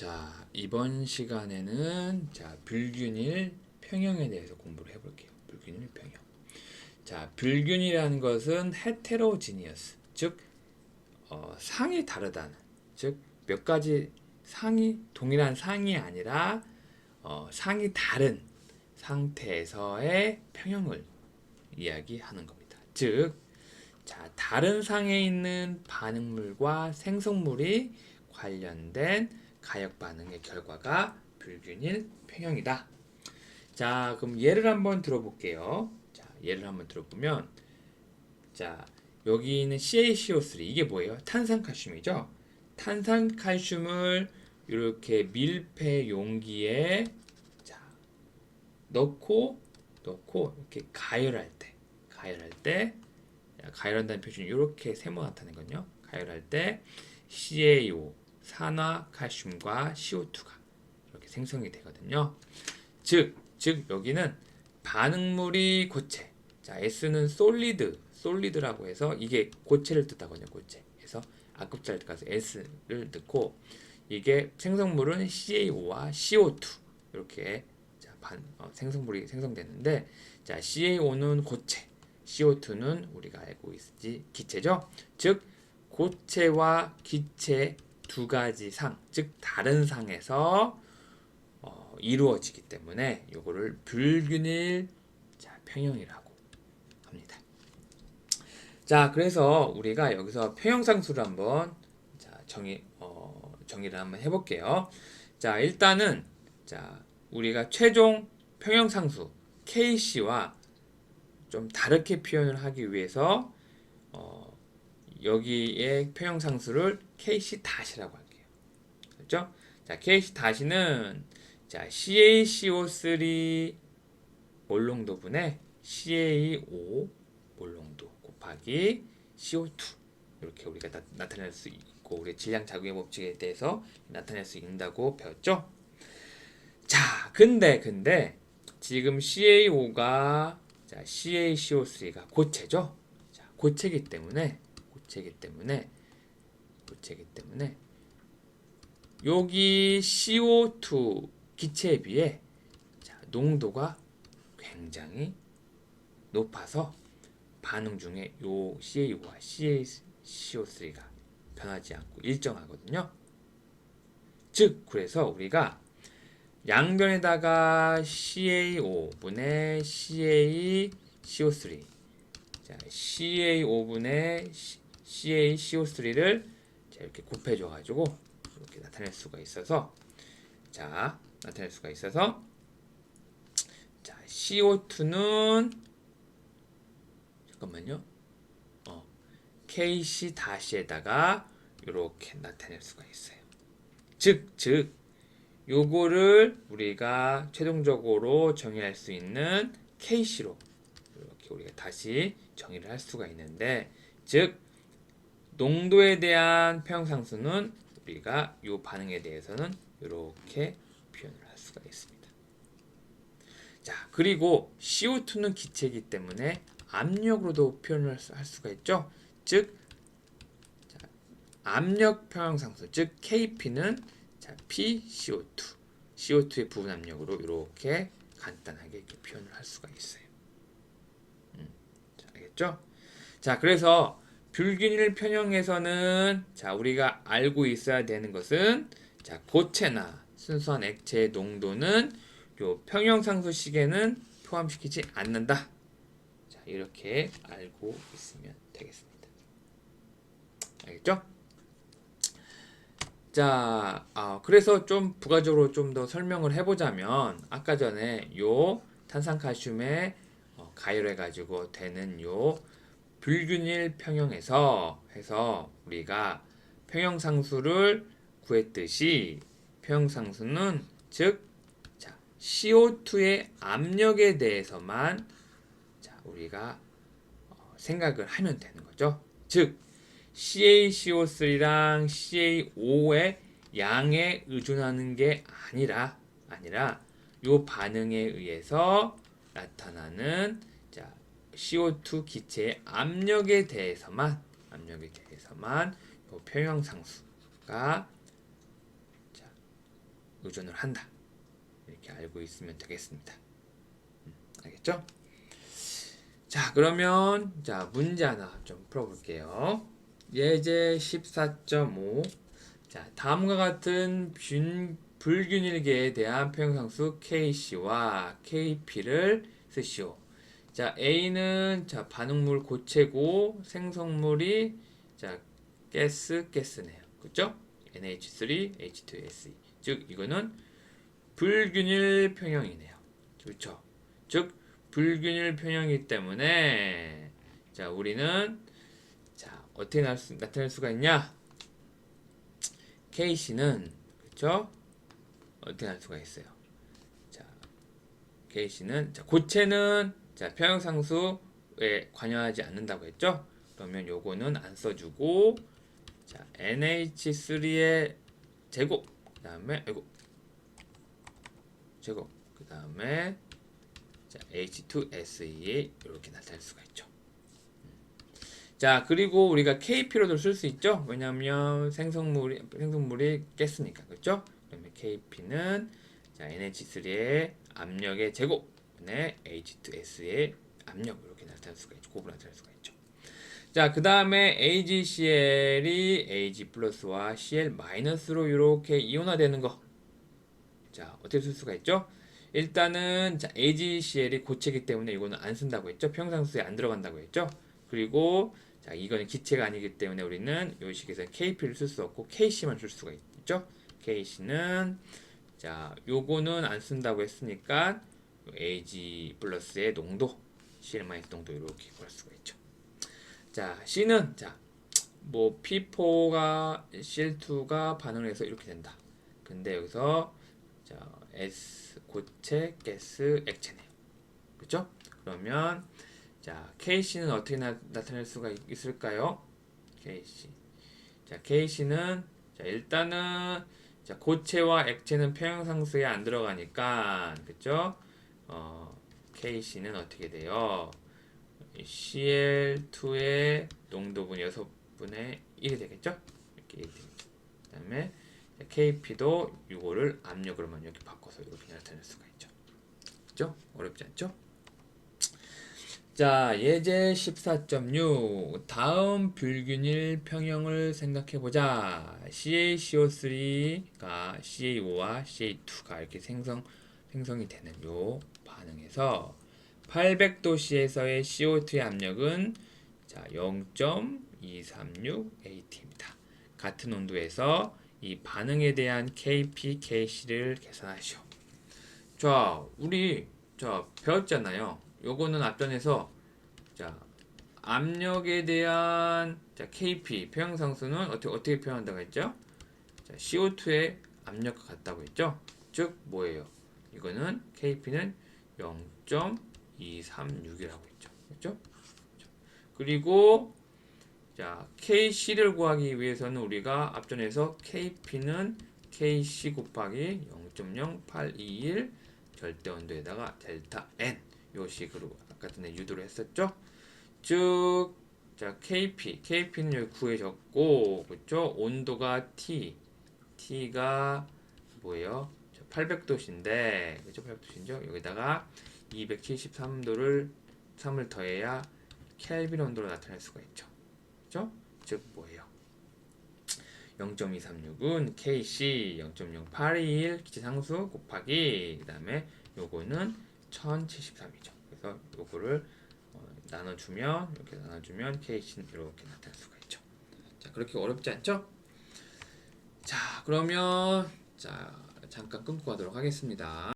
자, 이번 시간에는 불균일 평형에 대해서 공부를 해볼게요. 불균일 평형. 자, 불균이라는 것은 헤테로지니어스, 즉 상이 다르다는, 즉 몇 가지 상이 동일한 상이 아니라 상이 다른 상태에서의 평형을 이야기하는 겁니다. 즉, 다른 상에 있는 반응물과 생성물이 관련된 가역 반응의 결과가 불균일 평형이다. 자, 그럼 예를 한번 들어볼게요. 자, 예를 한번 들어보면, 자, 여기 있는 CaCO3 이게 뭐예요? 탄산칼슘이죠. 탄산칼슘을 이렇게 밀폐 용기에 넣고 이렇게 가열할 때 가열한다는 표준이 이렇게 세모 나타내거든요. 가열할 때 CaO 산화칼슘과 CO2가 이렇게 생성이 되거든요. 즉 여기는 반응물이 고체. 자, S는 솔리드라고 해서 이게 고체를 뜻하거든요. 고체. 그래서 앞급자를 가서 S를 넣고 이게 생성물은 CaO와 CO2 이렇게 생성물이 생성되는데, 자, CaO는 고체, CO2는 우리가 알고 있지 기체죠. 즉 고체와 기체 두 가지 상, 즉 다른 상에서 이루어지기 때문에 이거를 불균일 평형이라고 합니다. 자, 그래서 우리가 여기서 평형상수를 한번 정의를 한번 해볼게요. 자, 일단은 우리가 최종 평형상수 KC와 좀 다르게 표현을 하기 위해서 여기에 평형상수를 KC-라고 할게요. 그렇죠? 자, KC-는 CaCO3 몰농도분의 CaO 몰농도 곱하기 CO2 이렇게 우리가 나타낼 수 있고, 우리 질량 작용의 법칙에 대해서 나타낼 수 있다고 배웠죠? 자, 근데 지금 CaO가 CaCO3가 고체죠? 자, 고체기 때문에 여기 CO2 기체에 비해 농도가 굉장히 높아서 반응 중에 요 CaO와 CaCO3가 변하지 않고 일정하거든요. 즉, 그래서 우리가 양변에다가 CaO분의 CaCO3, CaO분의 CaCO3를 이렇게 곱해줘가지고 이렇게 나타낼 수가 있어서, CO2는 잠깐만요. KC-에다가 이렇게 나타낼 수가 있어요. 즉 요거를 우리가 최종적으로 정의할 수 있는 KC로 이렇게 우리가 다시 정의를 할 수가 있는데, 즉 농도에 대한 평형상수는 우리가 이 반응에 대해서는 이렇게 표현을 할 수가 있습니다. 자, 그리고 CO2는 기체이기 때문에 압력으로도 표현을 할 수가 있죠. 즉 압력 평형상수, 즉 KP는 PCO2, CO2의 부분 압력으로 이렇게 간단하게 이렇게 표현을 할 수가 있어요. 알겠죠? 자, 그래서 불균일 평형에서는 우리가 알고 있어야 되는 것은 고체나 순수한 액체의 농도는 요 평형상수식에는 포함시키지 않는다. 자, 이렇게 알고 있으면 되겠습니다. 알겠죠? 자, 그래서 좀 부가적으로 좀 더 설명을 해보자면, 아까 전에 요 탄산칼슘에 가열해가지고 되는 요 불균일 평형에서 해서 우리가 평형상수를 구했듯이, 평형상수는 즉 CO2의 압력에 대해서만 우리가 생각을 하면 되는 거죠. 즉 CaCO3랑 CaO의 양에 의존하는 게 아니라 요 반응에 의해서 나타나는 CO2 기체의 압력에 대해서만 요 평형상수가 의존을 한다. 이렇게 알고 있으면 되겠습니다. 알겠죠? 자, 그러면 자, 문제 하나 좀 풀어볼게요. 예제 14.5. 자, 다음과 같은 불균일계에 대한 평형상수 KC와 KP를 쓰시오. 자, A는 자, 반응물 고체고 생성물이 자, 가스네요. 그죠? NH3, H2SE. 즉 이거는 불균일 평형이네요. 그렇죠? 즉 불균일 평형이기 때문에 자, 우리는 자, 어떻게 나타낼 수가 있냐? KC는 그렇죠? 어떻게 할 수가 있어요? 자, KC는 자, 고체는 자, 평형상수에 관여하지 않는다고 했죠? 그러면 요거는 안 써주고 자, NH3의 제곱 그다음에 제곱 그다음에 자, H2SE 이렇게 나타낼 수가 있죠. 자, 그리고 우리가 KP로도 쓸 수 있죠. 왜냐하면 생성물이 깼으니까. 그렇죠? 그러면 KP는 자, NH3의 압력의 제곱분의 H2S의 압력 이렇게 나타낼 수가 있죠. 곱으로 나타낼 수가 있죠. 자, 그 다음에 AgCl이 Ag 플러스와 Cl 마이너스로 이렇게 이온화되는 거. 자, 어떻게 쓸 수가 있죠? 일단은 자, AgCl이 고체이기 때문에 이거는 안 쓴다고 했죠. 평상수에 안 들어간다고 했죠. 그리고 자, 이거는 기체가 아니기 때문에 우리는 이 식에서 KP를 쓸 수 없고 KC만 쓸 수가 있죠. KC는 자, 요거는 안 쓴다고 했으니까 Ag 플러스의 농도, Cl 마이너스 농도 이렇게 구할 수가 있죠. 자, C는 자, 뭐 P4가 Cl2가 반응을 해서 이렇게 된다. 근데 여기서 자, S 고체, 가스, 액체네요. 그렇죠? 그러면 자, KC는 어떻게 나타낼 수가 있을까요? KC. 자, KC는 자, 일단은 자, 고체와 액체는 평형상수에 안 들어가니까 그죠? KC는 어떻게 돼요? Cl2의 농도분 6분의 1이 되겠죠? 이렇게 1이 되겠죠. 그 다음에 KP도 이거를 압력으로만 이렇게 바꿔서 이렇게 나타낼 수가 있죠. 그죠? 어렵지 않죠? 자, 예제 14.6 다음 불균일 평형을 생각해보자. CaCO3가 CaO 와 CA2가 이렇게 생성이 되는 요 반응에서 800도씨에서의 CO2의 압력은 자, 0.236at입니다. 같은 온도에서 이 반응에 대한 KP, KC를 계산하시오. 자, 우리 배웠잖아요. 요거는 앞전에서 자, 압력에 대한 자, KP 평형상수는 어떻게 표현한다고 했죠? 자, CO2의 압력과 같다고 했죠? 즉 뭐예요? 이거는 KP는 0.236이라고 했죠. 그렇죠? 그리고 자, KC를 구하기 위해서는 우리가 앞전에서 KP는 KC 곱하기 0.0821 절대 온도에다가 델타 N 요 식으로 아까 전에 유도를 했었죠. 즉, 자, KP는 여기 구해졌고, 그쵸? 온도가 T가 뭐예요? 800도씨인데, 그쵸? 800도씨죠? 여기다가 273도를 3을 더해야 켈빈 온도로 나타낼 수가 있죠. 그쵸? 즉, 뭐예요? 0.236은 KC 0.0821 기체상수 곱하기 그 다음에 요거는 1073이죠. 그래서 요거를 이렇게 나눠주면 KC는 이렇게 나타날 수가 있죠. 자, 그렇게 어렵지 않죠? 자, 그러면 자, 잠깐 끊고 가도록 하겠습니다.